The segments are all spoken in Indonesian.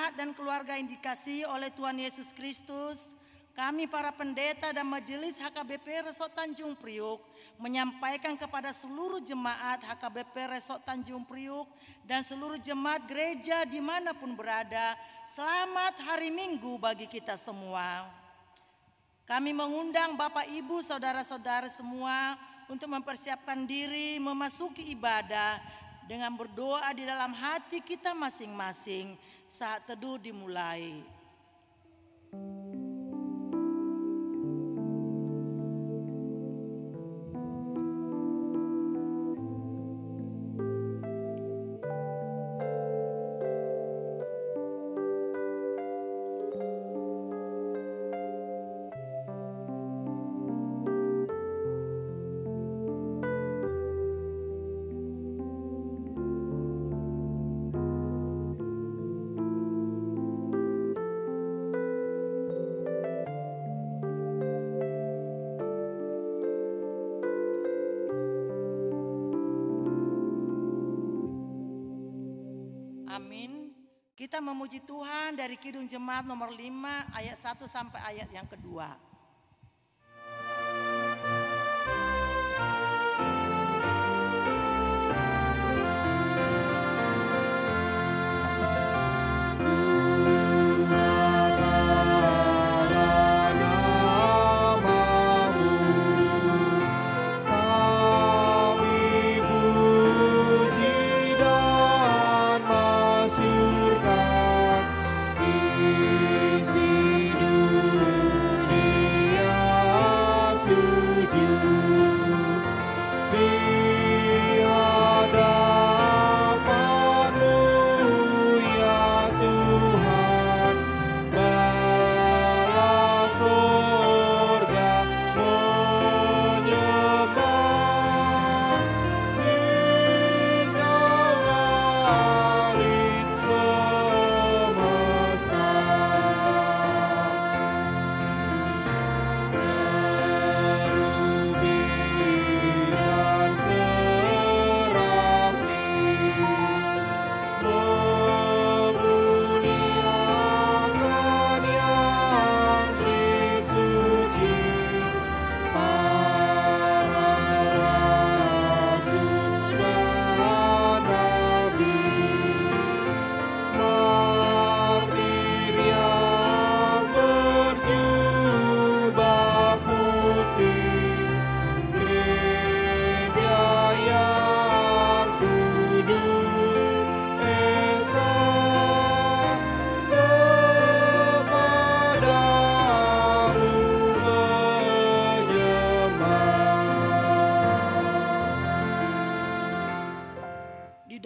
jemaat dan keluarga yang dikasihi oleh Tuhan Yesus Kristus, kami para pendeta dan majelis HKBP Resort Tanjung Priuk menyampaikan kepada seluruh jemaat HKBP Resort Tanjung Priuk dan seluruh jemaat gereja dimanapun berada, selamat hari Minggu bagi kita semua. Kami mengundang Bapak Ibu Saudara-saudara semua untuk mempersiapkan diri memasuki ibadah dengan berdoa di dalam hati kita masing-masing saat teduh dimulai. Amin. Kita memuji Tuhan dari Kidung Jemaat nomor 5 ayat 1 sampai ayat yang kedua.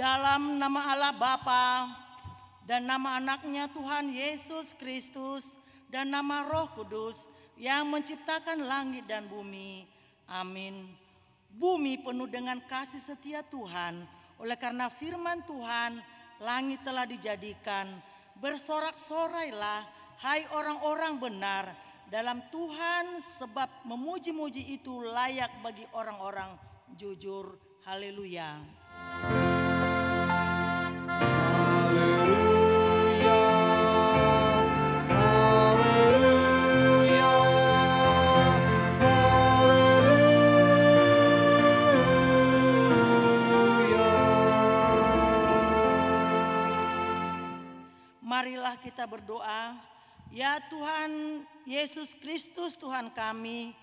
Dalam nama Allah Bapa dan nama anaknya Tuhan Yesus Kristus dan nama Roh Kudus yang menciptakan langit dan bumi. Amin. Bumi penuh dengan kasih setia Tuhan. Oleh karena firman Tuhan, langit telah dijadikan. Bersorak-sorailah, hai orang-orang benar dalam Tuhan, sebab memuji-muji itu layak bagi orang-orang jujur. Haleluya. Marilah kita berdoa. Ya Tuhan Yesus Kristus Tuhan kami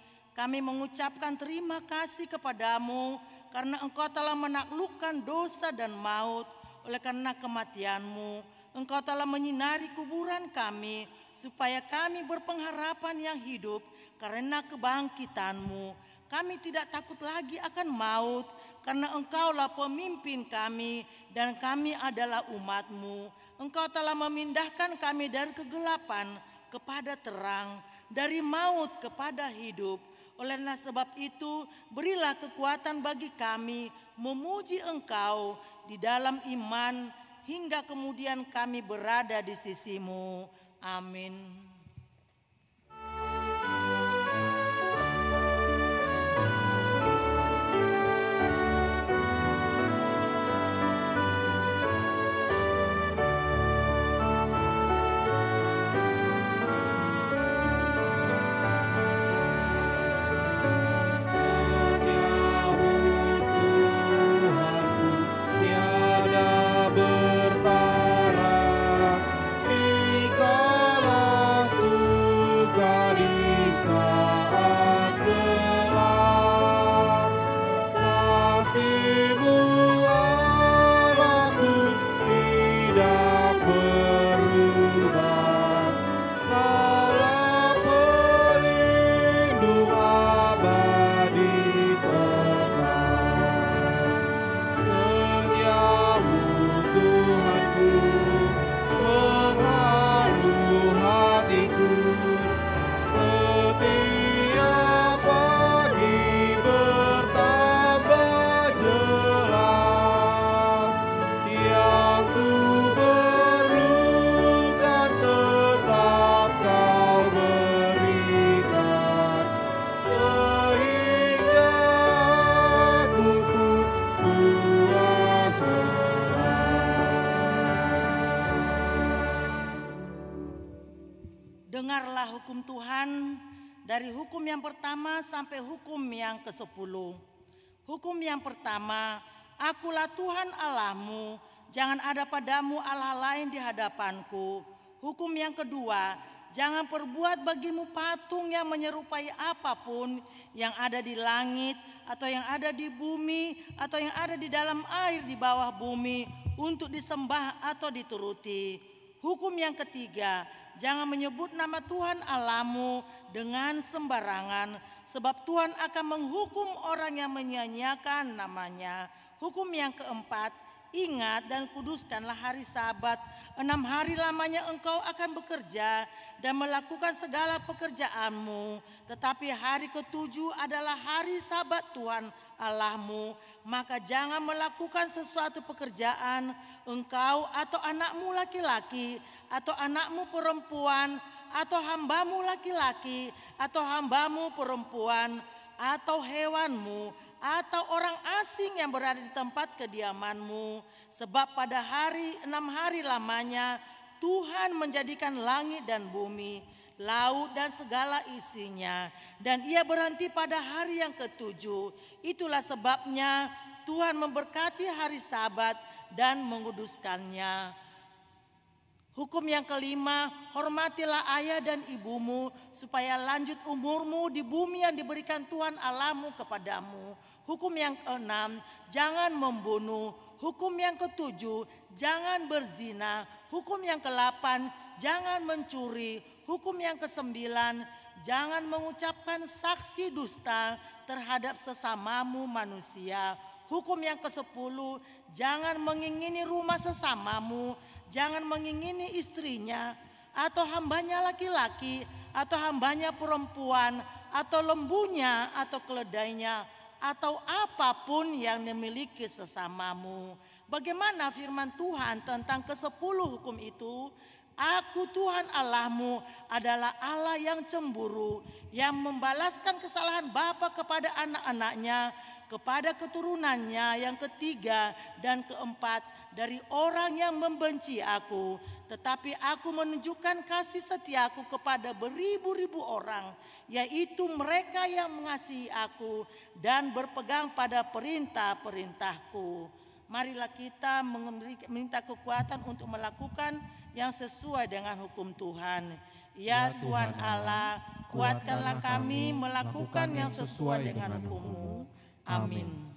mengucapkan terima kasih kepadamu karena Engkau telah menaklukkan dosa dan maut. Oleh karena kematian-Mu, Engkau telah menyinari kuburan kami supaya kami berpengharapan yang hidup karena kebangkitan-Mu. Kami tidak takut lagi akan maut karena Engkaulah pemimpin kami dan kami adalah umat-Mu. Engkau telah memindahkan kami dari kegelapan kepada terang, dari maut kepada hidup. Oleh sebab itu, berilah kekuatan bagi kami memuji Engkau di dalam iman hingga kemudian kami berada di sisi-Mu. Amin. Dengarlah hukum Tuhan dari hukum yang pertama sampai hukum yang ke-10. Hukum yang pertama, akulah Tuhan Allahmu, jangan ada padamu Allah lain di hadapanku. Hukum yang kedua, jangan perbuat bagimu patung yang menyerupai apapun yang ada di langit atau yang ada di bumi atau yang ada di dalam air di bawah bumi untuk disembah atau dituruti. Hukum yang ketiga, jangan menyebut nama Tuhan Allahmu dengan sembarangan, sebab Tuhan akan menghukum orang yang menyia-nyiakan namanya. Hukum yang keempat, ingat dan kuduskanlah hari Sabat. 6 hari lamanya engkau akan bekerja dan melakukan segala pekerjaanmu. Tetapi hari ke-7 adalah hari Sabat Tuhan Allahmu. Maka jangan melakukan sesuatu pekerjaan, engkau atau anakmu laki-laki, atau anakmu perempuan, atau hambamu laki-laki, atau hambamu perempuan, atau hewanmu, atau orang asing yang berada di tempat kediamanmu. Sebab pada 6 hari lamanya Tuhan menjadikan langit dan bumi, laut dan segala isinya, dan ia berhenti pada hari yang ke-7. Itulah sebabnya Tuhan memberkati hari Sabat dan menguduskannya. Hukum yang kelima, hormatilah ayah dan ibumu supaya lanjut umurmu di bumi yang diberikan Tuhan Allahmu kepadamu. Hukum yang keenam, jangan membunuh. Hukum yang ketujuh, jangan berzina. Hukum yang ke-8, jangan mencuri. Hukum yang ke-9, jangan mengucapkan saksi dusta terhadap sesamamu manusia. Hukum yang ke-10, jangan mengingini rumah sesamamu, jangan mengingini istrinya, atau hambanya laki-laki, atau hambanya perempuan, atau lembunya, atau keledainya, atau apapun yang dimiliki sesamamu. Bagaimana firman Tuhan tentang ke-10 hukum itu? Aku Tuhan Allahmu adalah Allah yang cemburu, yang membalaskan kesalahan bapa kepada anak-anaknya, kepada keturunannya yang ketiga dan keempat dari orang yang membenci aku. Tetapi aku menunjukkan kasih setiaku kepada beribu-ribu orang, yaitu mereka yang mengasihi aku dan berpegang pada perintah-perintahku. Marilah kita minta kekuatan untuk melakukan yang sesuai dengan hukum Tuhan. Ya Tuhan Allah, kuatkanlah kami melakukan yang sesuai dengan hukum-Mu. Amin.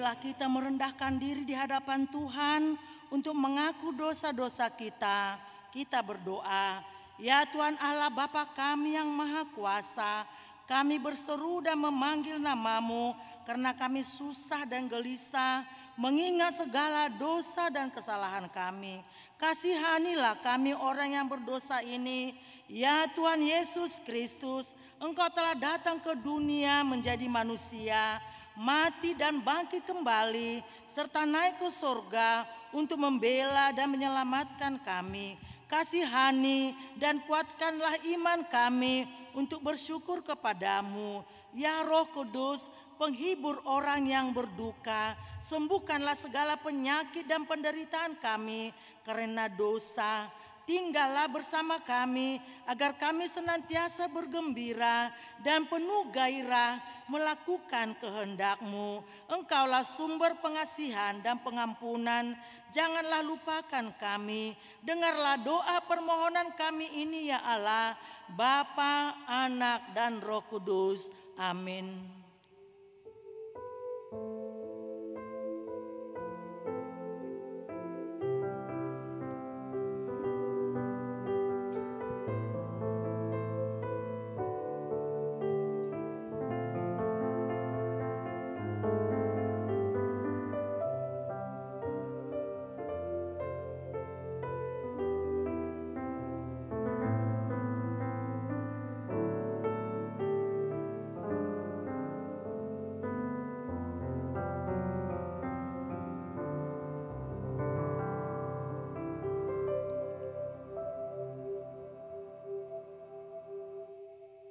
Marilah kita merendahkan diri di hadapan Tuhan untuk mengaku dosa-dosa kita. Kita berdoa, ya Tuhan Allah Bapa kami yang Maha Kuasa, kami berseru dan memanggil nama-Mu karena kami susah dan gelisah mengingat segala dosa dan kesalahan kami. Kasihanilah kami orang yang berdosa ini. Ya Tuhan Yesus Kristus, Engkau telah datang ke dunia menjadi manusia, mati dan bangkit kembali, serta naik ke surga untuk membela dan menyelamatkan kami. Kasihani dan kuatkanlah iman kami untuk bersyukur kepadamu. Ya Roh Kudus, penghibur orang yang berduka, sembuhkanlah segala penyakit dan penderitaan kami karena dosa. Tinggallah bersama kami agar kami senantiasa bergembira dan penuh gairah melakukan kehendak-Mu. Engkaulah sumber pengasihan dan pengampunan. Janganlah lupakan kami. Dengarlah doa permohonan kami ini ya Allah, Bapa, Anak, dan Roh Kudus. Amin.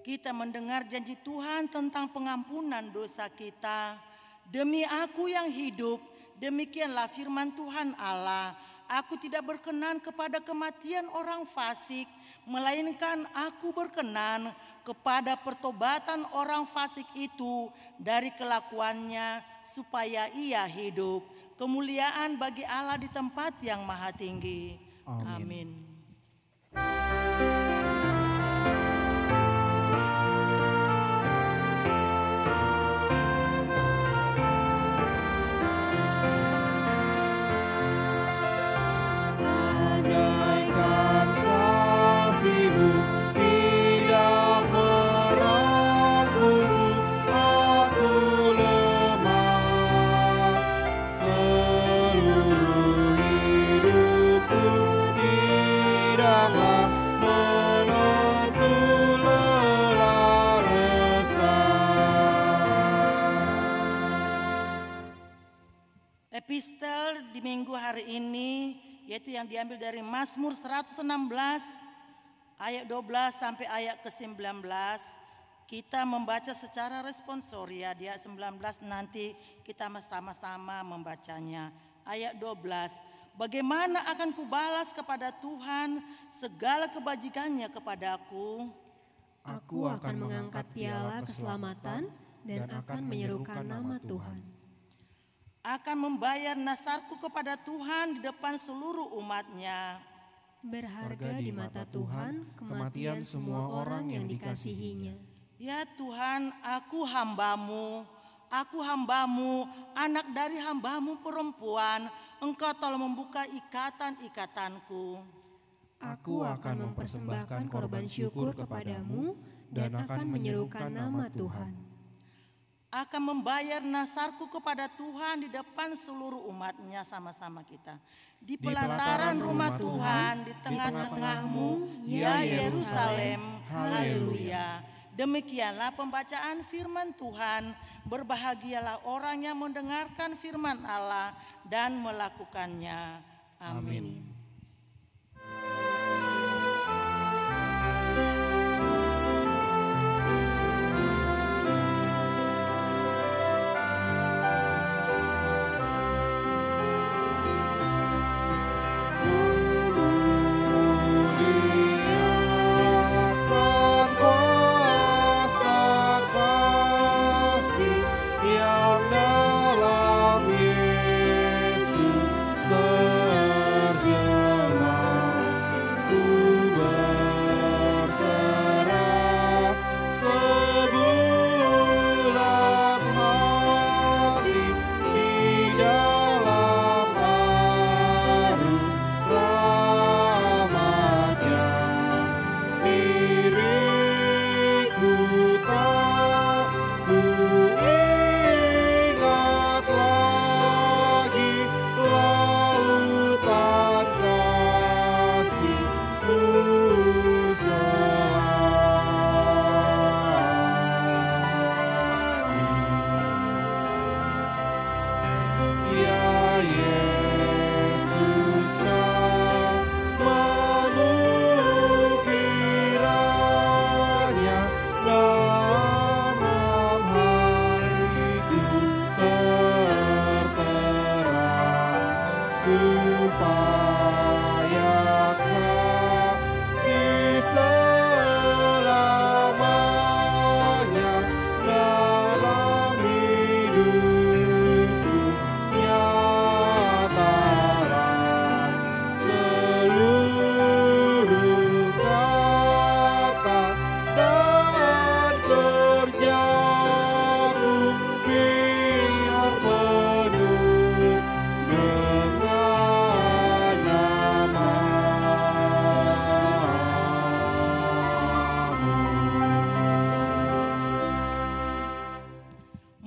Kita mendengar janji Tuhan tentang pengampunan dosa kita. Demi Aku yang hidup, demikianlah firman Tuhan Allah. Aku tidak berkenan kepada kematian orang fasik, melainkan Aku berkenan kepada pertobatan orang fasik itu dari kelakuannya supaya ia hidup. Kemuliaan bagi Allah di tempat yang maha tinggi. Amin. Epistel di minggu hari ini yaitu yang diambil dari Mazmur 116 ayat 12 sampai ayat ke-19. Kita membaca secara responsoria. Di ayat 19 nanti kita sama-sama membacanya. Ayat 12. Bagaimana akan kubalas kepada Tuhan segala kebajikannya kepadaku? Aku akan mengangkat piala keselamatan dan akan menyerukan nama Tuhan. Akan membayar nasarku kepada Tuhan di depan seluruh umat-Nya. Berharga di mata Tuhan kematian semua orang yang dikasihinya. Ya Tuhan, aku hambamu, anak dari hambamu perempuan. Engkau telah membuka ikatan-ikatanku. Aku akan mempersembahkan korban syukur kepadamu dan akan menyerukan nama Tuhan. Akan membayar nasarku kepada Tuhan di depan seluruh umat-Nya. Sama-sama kita. Di pelataran rumah Tuhan, di tengah-tengahmu, ya Yerusalem, haleluya. Demikianlah pembacaan firman Tuhan. Berbahagialah orang yang mendengarkan firman Allah dan melakukannya. Amin. Dalam Yesus terjadi.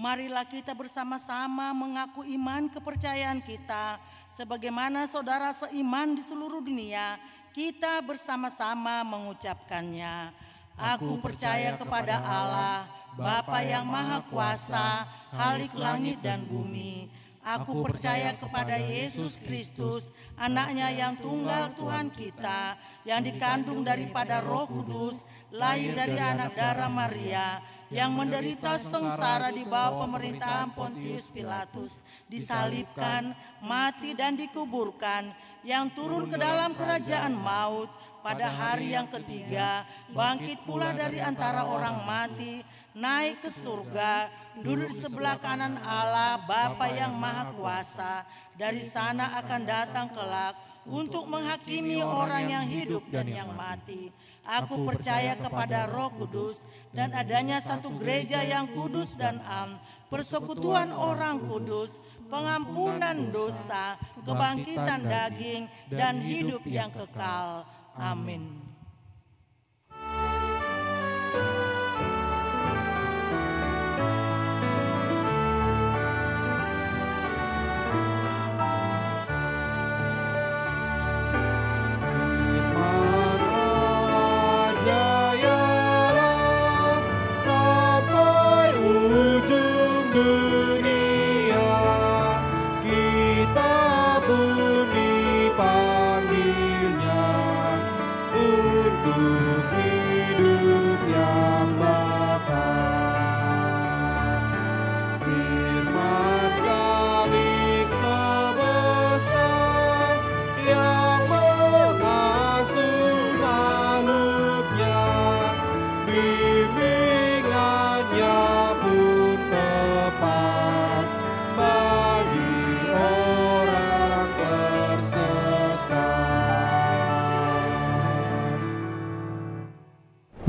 Marilah kita bersama-sama mengaku iman kepercayaan kita. Sebagaimana saudara seiman di seluruh dunia, kita bersama-sama mengucapkannya. Aku percaya kepada Allah, Bapa yang Maha Kuasa, Khalik langit dan bumi. Aku percaya kepada Yesus Kristus, Anak-Nya yang tunggal Tuhan kita, yang dikandung daripada Roh Kudus, lahir dari anak darah Maria, yang menderita sengsara di bawah pemerintahan Pontius Pilatus, disalibkan, mati dan dikuburkan, yang turun ke dalam kerajaan maut, pada hari yang ketiga, bangkit pula dari antara orang mati, naik ke surga, duduk di sebelah kanan Allah Bapa yang Maha Kuasa. Dari sana akan datang kelak untuk menghakimi orang yang hidup dan yang mati. Aku percaya kepada Roh Kudus dan adanya satu gereja yang kudus dan am, persekutuan orang kudus, pengampunan dosa, kebangkitan daging, dan hidup yang kekal. Amin.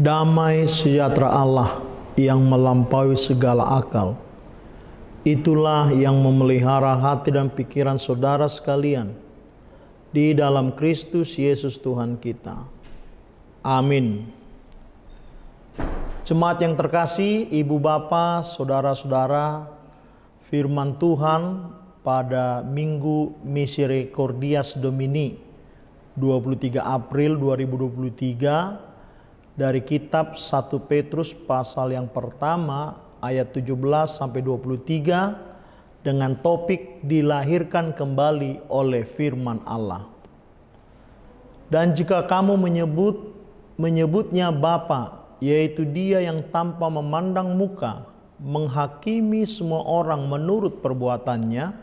Damai sejahtera Allah yang melampaui segala akal, itulah yang memelihara hati dan pikiran saudara sekalian di dalam Kristus Yesus Tuhan kita. Amin. Jemaat yang terkasih, Ibu Bapa, saudara-saudara, firman Tuhan pada Minggu Misericordias Domini 23 April 2023 dari kitab 1 Petrus pasal yang pertama ayat 17 sampai 23 dengan topik dilahirkan kembali oleh firman Allah. Dan jika kamu menyebutnya Bapa, yaitu Dia yang tanpa memandang muka menghakimi semua orang menurut perbuatannya,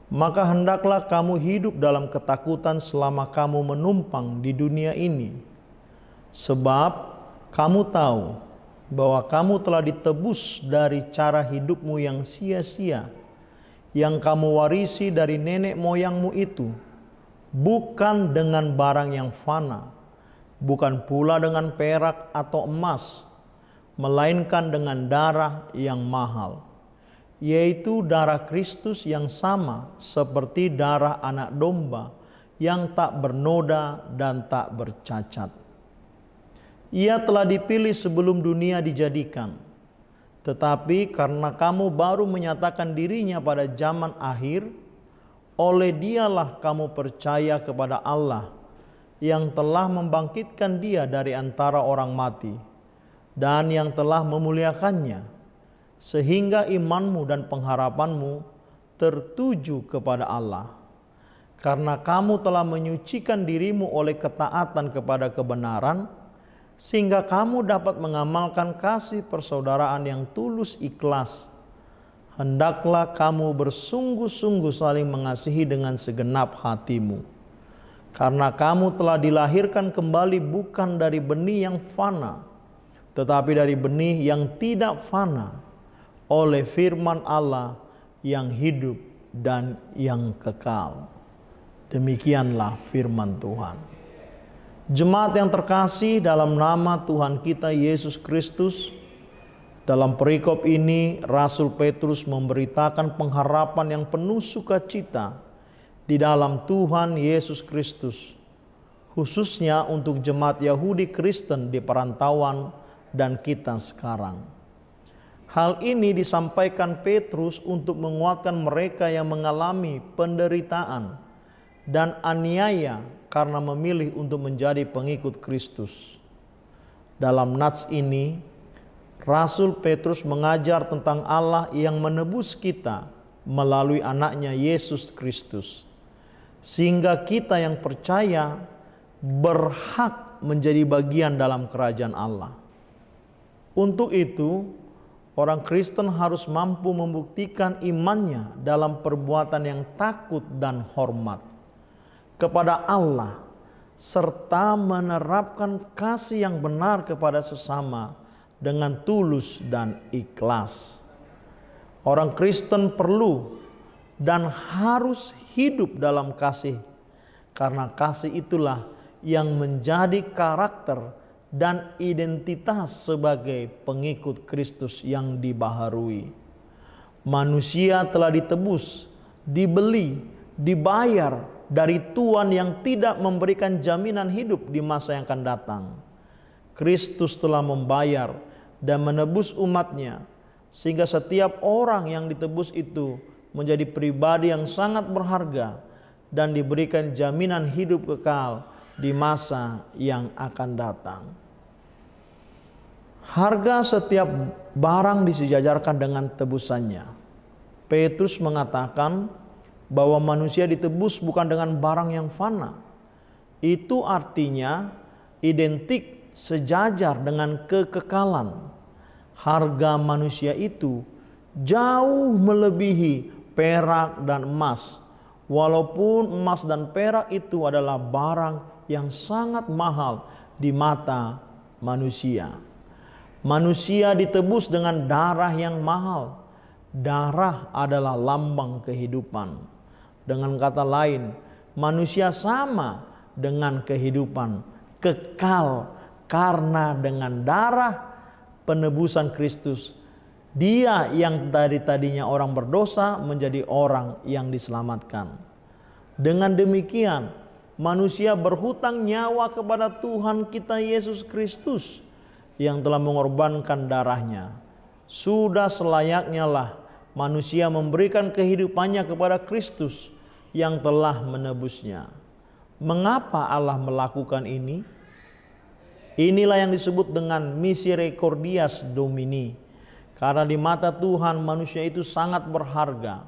maka hendaklah kamu hidup dalam ketakutan selama kamu menumpang di dunia ini. Sebab kamu tahu bahwa kamu telah ditebus dari cara hidupmu yang sia-sia, yang kamu warisi dari nenek moyangmu itu, bukan dengan barang yang fana, bukan pula dengan perak atau emas, melainkan dengan darah yang mahal, yaitu darah Kristus yang sama seperti darah anak domba yang tak bernoda dan tak bercacat. Ia telah dipilih sebelum dunia dijadikan. Tetapi karena kamu baru menyatakan dirinya pada zaman akhir, oleh Dialah kamu percaya kepada Allah yang telah membangkitkan Dia dari antara orang mati dan yang telah memuliakannya, sehingga imanmu dan pengharapanmu tertuju kepada Allah. Karena kamu telah menyucikan dirimu oleh ketaatan kepada kebenaran, sehingga kamu dapat mengamalkan kasih persaudaraan yang tulus ikhlas. Hendaklah kamu bersungguh-sungguh saling mengasihi dengan segenap hatimu. Karena kamu telah dilahirkan kembali bukan dari benih yang fana, tetapi dari benih yang tidak fana, oleh firman Allah yang hidup dan yang kekal. Demikianlah firman Tuhan. Jemaat yang terkasih dalam nama Tuhan kita Yesus Kristus, dalam perikop ini Rasul Petrus memberitakan pengharapan yang penuh sukacita di dalam Tuhan Yesus Kristus, khususnya untuk jemaat Yahudi Kristen di perantauan dan kita sekarang. Hal ini disampaikan Petrus untuk menguatkan mereka yang mengalami penderitaan dan aniaya karena memilih untuk menjadi pengikut Kristus. Dalam nats ini, Rasul Petrus mengajar tentang Allah yang menebus kita melalui anaknya Yesus Kristus, sehingga kita yang percaya berhak menjadi bagian dalam kerajaan Allah. Untuk itu, orang Kristen harus mampu membuktikan imannya dalam perbuatan yang takut dan hormat kepada Allah, serta menerapkan kasih yang benar kepada sesama dengan tulus dan ikhlas. Orang Kristen perlu dan harus hidup dalam kasih, karena kasih itulah yang menjadi karakter dan identitas sebagai pengikut Kristus yang dibaharui. Manusia telah ditebus, dibeli, dibayar dari Tuhan yang tidak memberikan jaminan hidup di masa yang akan datang. Kristus telah membayar dan menebus umatnya, sehingga setiap orang yang ditebus itu menjadi pribadi yang sangat berharga dan diberikan jaminan hidup kekal di masa yang akan datang. Harga setiap barang disejajarkan dengan tebusannya. Petrus mengatakan bahwa manusia ditebus bukan dengan barang yang fana. Itu artinya identik sejajar dengan kekekalan. Harga manusia itu jauh melebihi perak dan emas. Walaupun emas dan perak itu adalah barang yang sangat mahal di mata manusia. Manusia ditebus dengan darah yang mahal. Darah adalah lambang kehidupan. Dengan kata lain, manusia sama dengan kehidupan kekal, karena dengan darah penebusan Kristus, Dia yang tadinya orang berdosa menjadi orang yang diselamatkan. Dengan demikian, manusia berhutang nyawa kepada Tuhan kita Yesus Kristus yang telah mengorbankan darahnya. Sudah selayaknya lah manusia memberikan kehidupannya kepada Kristus yang telah menebusnya. Mengapa Allah melakukan ini? Inilah yang disebut dengan misericordias Domini. Karena di mata Tuhan manusia itu sangat berharga.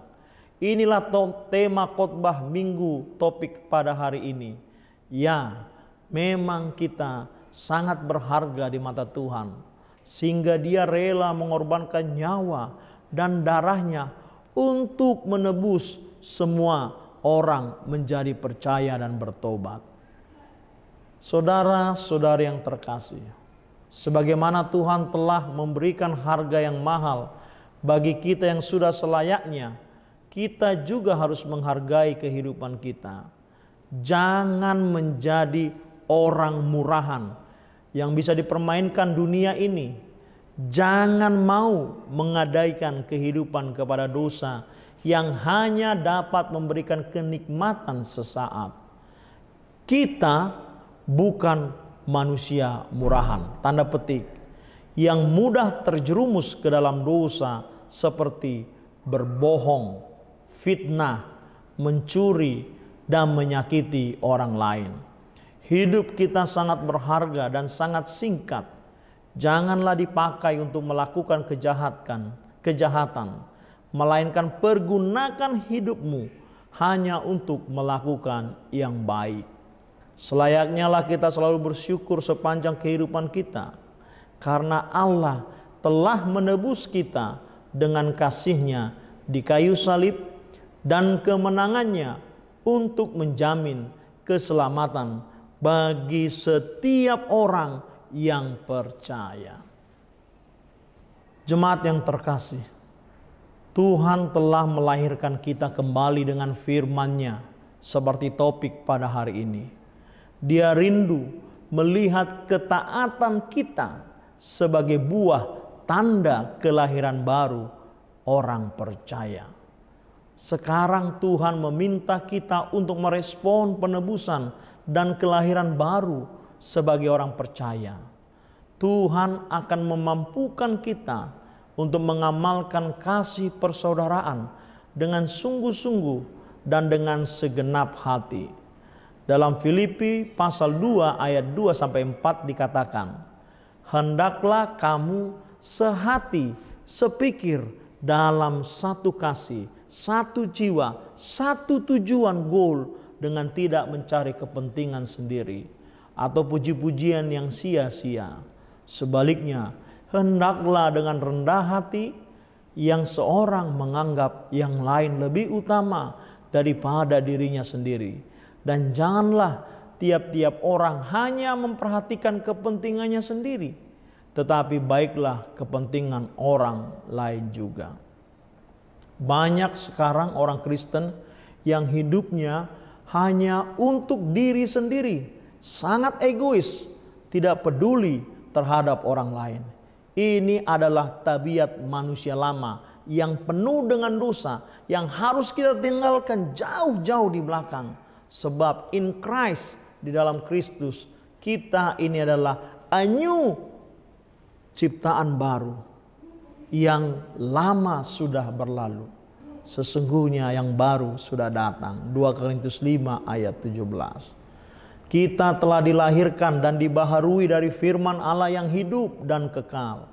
Inilah tema khotbah minggu topik pada hari ini. Ya, memang kita sangat berharga di mata Tuhan, sehingga Dia rela mengorbankan nyawa dan darahnya untuk menebus semua orang menjadi percaya dan bertobat. Saudara-saudari yang terkasih, sebagaimana Tuhan telah memberikan harga yang mahal bagi kita yang sudah selayaknya, kita juga harus menghargai kehidupan kita. Jangan menjadi orang murahan yang bisa dipermainkan dunia ini. Jangan mau mengadaikan kehidupan kepada dosa yang hanya dapat memberikan kenikmatan sesaat. Kita bukan manusia murahan, tanda petik, yang mudah terjerumus ke dalam dosa seperti berbohong, fitnah, mencuri, dan menyakiti orang lain. Hidup kita sangat berharga dan sangat singkat. Janganlah dipakai untuk melakukan kejahatan, melainkan pergunakan hidupmu hanya untuk melakukan yang baik. Selayaknya lah kita selalu bersyukur sepanjang kehidupan kita, karena Allah telah menebus kita dengan kasih-Nya di kayu salib dan kemenangannya untuk menjamin keselamatan bagi setiap orang yang percaya. Jemaat yang terkasih, Tuhan telah melahirkan kita kembali dengan firman-Nya seperti topik pada hari ini. Dia rindu melihat ketaatan kita sebagai buah tanda kelahiran baru orang percaya. Sekarang Tuhan meminta kita untuk merespon penebusan dan kelahiran baru sebagai orang percaya. Tuhan akan memampukan kita untuk mengamalkan kasih persaudaraan dengan sungguh-sungguh dan dengan segenap hati. Dalam Filipi pasal 2 ayat 2-4 dikatakan, hendaklah kamu sehati, sepikir dalam satu kasih, satu jiwa, satu tujuan goal, dengan tidak mencari kepentingan sendiri atau puji-pujian yang sia-sia. Sebaliknya, hendaklah dengan rendah hati yang seorang menganggap yang lain lebih utama daripada dirinya sendiri. Dan janganlah tiap-tiap orang hanya memperhatikan kepentingannya sendiri, tetapi baiklah kepentingan orang lain juga. Banyak sekarang orang Kristen yang hidupnya hanya untuk diri sendiri, sangat egois, tidak peduli terhadap orang lain. Ini adalah tabiat manusia lama yang penuh dengan dosa, yang harus kita tinggalkan jauh-jauh di belakang. Sebab in Christ, di dalam Kristus, kita ini adalah a new ciptaan baru. Yang lama sudah berlalu, sesungguhnya yang baru sudah datang. 2 Korintus 5 ayat 17. Kita telah dilahirkan dan dibaharui dari firman Allah yang hidup dan kekal.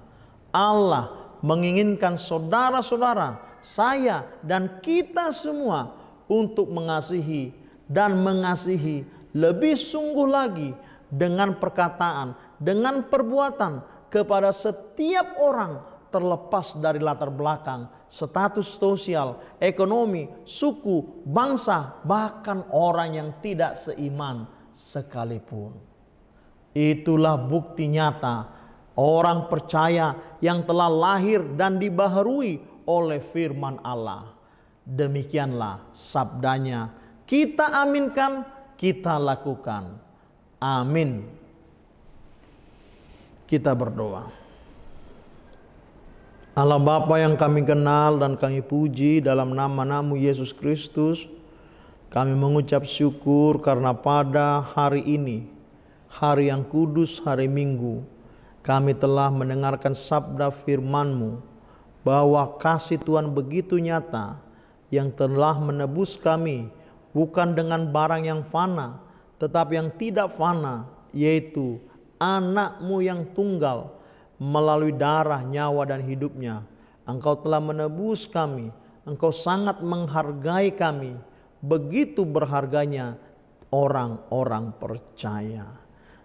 Allah menginginkan saudara-saudara, saya dan kita semua untuk mengasihi dan mengasihi lebih sungguh lagi dengan perkataan, dengan perbuatan kepada setiap orang, terlepas dari latar belakang, status sosial, ekonomi, suku, bangsa, bahkan orang yang tidak seiman sekalipun. Itulah bukti nyata orang percaya yang telah lahir dan dibaharui oleh firman Allah. Demikianlah sabdanya, kita aminkan, kita lakukan. Amin. Kita berdoa. Allah Bapa yang kami kenal dan kami puji, dalam nama-Mu Yesus Kristus, kami mengucap syukur karena pada hari ini, hari yang kudus, hari Minggu, kami telah mendengarkan sabda firman-Mu bahwa kasih Tuhan begitu nyata yang telah menebus kami bukan dengan barang yang fana, tetapi yang tidak fana, yaitu anak-Mu yang tunggal. Melalui darah, nyawa, dan hidupnya, Engkau telah menebus kami. Engkau sangat menghargai kami. Begitu berharganya orang-orang percaya.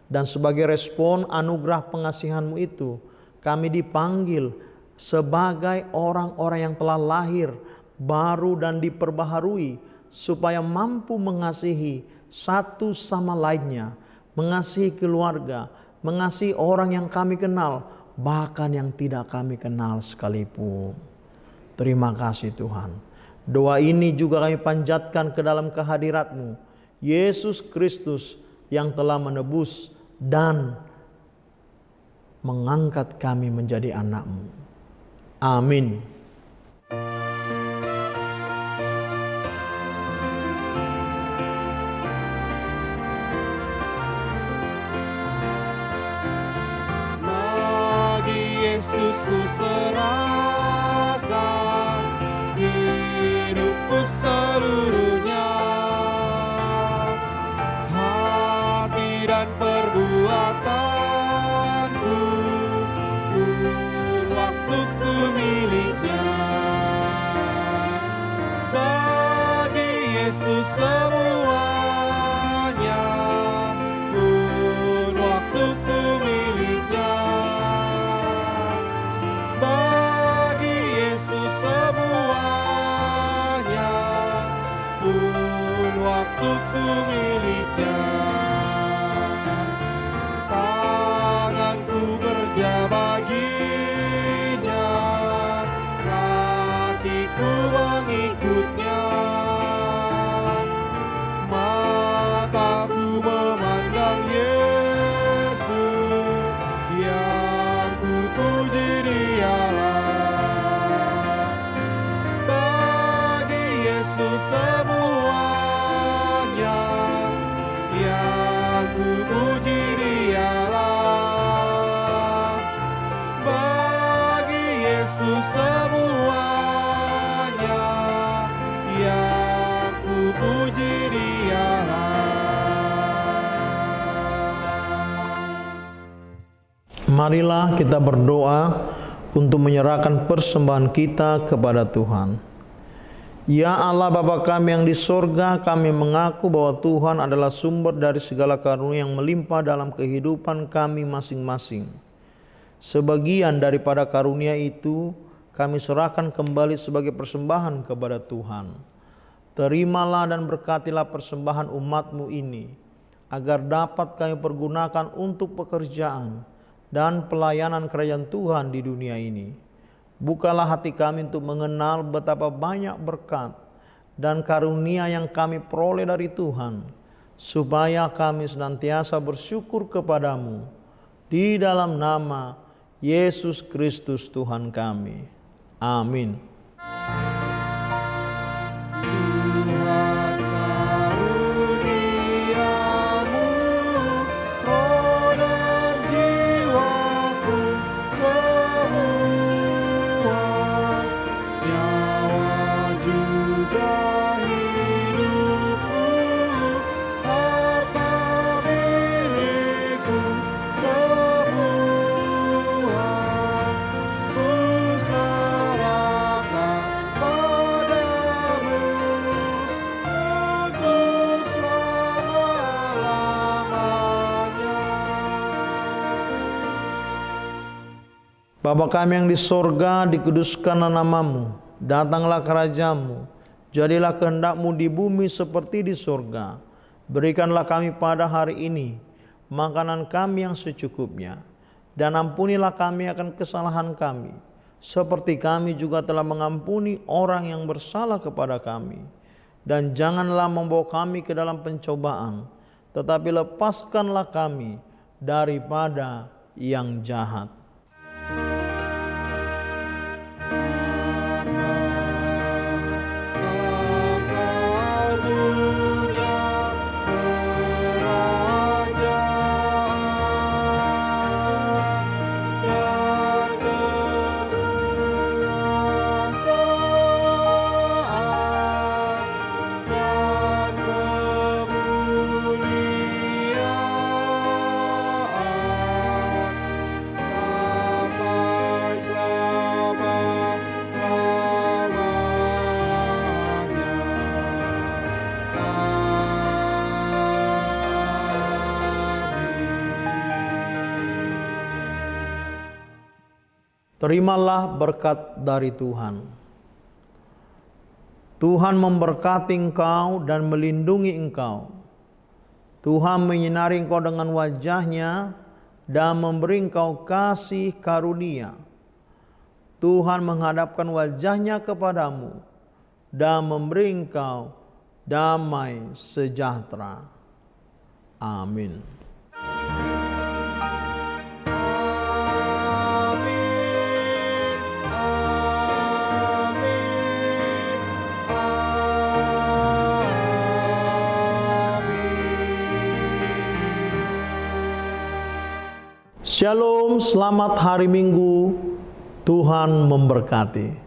Dan sebagai respon anugerah pengasihan-Mu itu, kami dipanggil sebagai orang-orang yang telah lahir baru dan diperbaharui, supaya mampu mengasihi satu sama lainnya, mengasihi keluarga, mengasihi orang yang kami kenal, bahkan yang tidak kami kenal sekalipun. Terima kasih Tuhan. Doa ini juga kami panjatkan ke dalam kehadirat-Mu, Yesus Kristus, yang telah menebus dan mengangkat kami menjadi anak-Mu. Amin. Yesus ku serahkan hidupku seluruhnya, hati dan perbuatanku, pun waktuku miliknya. Bagi Yesus semuanya, pun waktuku miliknya. Semuanya Marilah kita berdoa untuk menyerahkan persembahan kita kepada Tuhan. Ya Allah Bapa kami yang di sorga, kami mengaku bahwa Tuhan adalah sumber dari segala karunia yang melimpah dalam kehidupan kami masing-masing. Sebagian daripada karunia itu kami serahkan kembali sebagai persembahan kepada Tuhan. Terimalah dan berkatilah persembahan umat-Mu ini, agar dapat kami pergunakan untuk pekerjaan dan pelayanan kerajaan Tuhan di dunia ini. Bukalah hati kami untuk mengenal betapa banyak berkat dan karunia yang kami peroleh dari Tuhan, supaya kami senantiasa bersyukur kepadamu di dalam nama Yesus Kristus Tuhan kami. Amin. Bapa kami yang di sorga, dikuduskanlah nama-Mu, datanglah kerajaan-Mu, jadilah kehendak-Mu di bumi seperti di sorga. Berikanlah kami pada hari ini makanan kami yang secukupnya, dan ampunilah kami akan kesalahan kami, seperti kami juga telah mengampuni orang yang bersalah kepada kami. Dan janganlah membawa kami ke dalam pencobaan, tetapi lepaskanlah kami daripada yang jahat. Terimalah berkat dari Tuhan. Tuhan memberkati engkau dan melindungi engkau. Tuhan menyinari engkau dengan wajah-Nya dan memberi engkau kasih karunia. Tuhan menghadapkan wajah-Nya kepadamu dan memberi engkau damai sejahtera. Amin. Shalom, selamat hari Minggu. Tuhan memberkati.